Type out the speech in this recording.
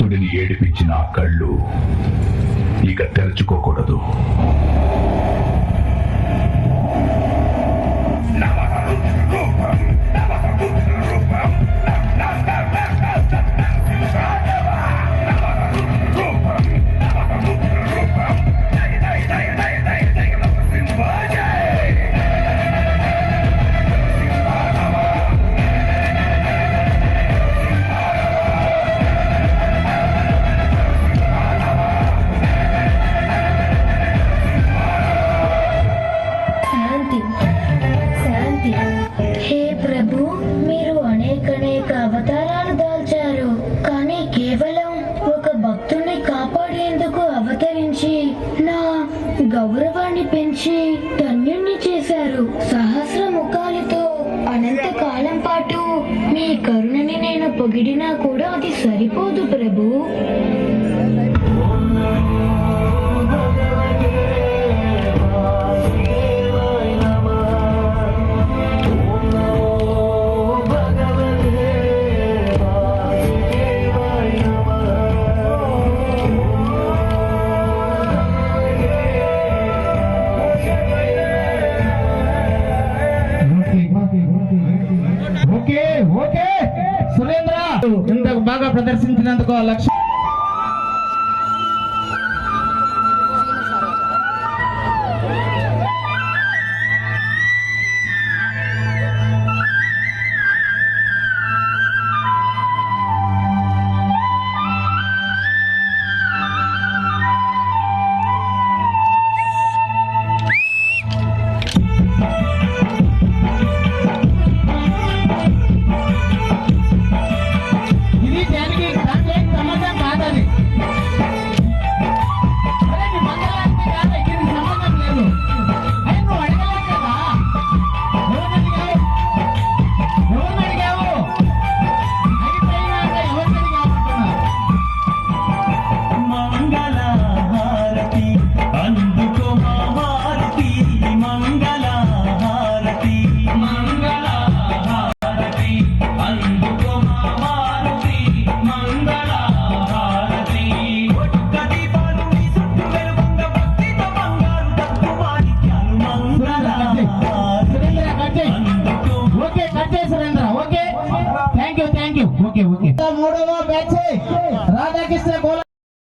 భక్తుడిని ఏడిపించిన ఆ కళ్ళు ఇక తెరుచుకోకూడదు. అవతారాలు దాల్చారు, కానీ కేవలం ఒక భక్తుని కాపాడేందుకు అవతరించి నా గౌరవాన్ని పెంచి ధన్యుణ్ణి చేశారు. సహస్ర ముఖాలతో అనంత కాలం పాటు మీ కరుణని నేను పొగిడినా కూడా అది సరిపోదు ప్రభు. ఓకే సురేంద్ర, ఇంతకు బాగా ప్రదర్శించినందుకు లక్ష్య. ఓకే, మూడవ బ్యాచ్ రాధాకృష్ణ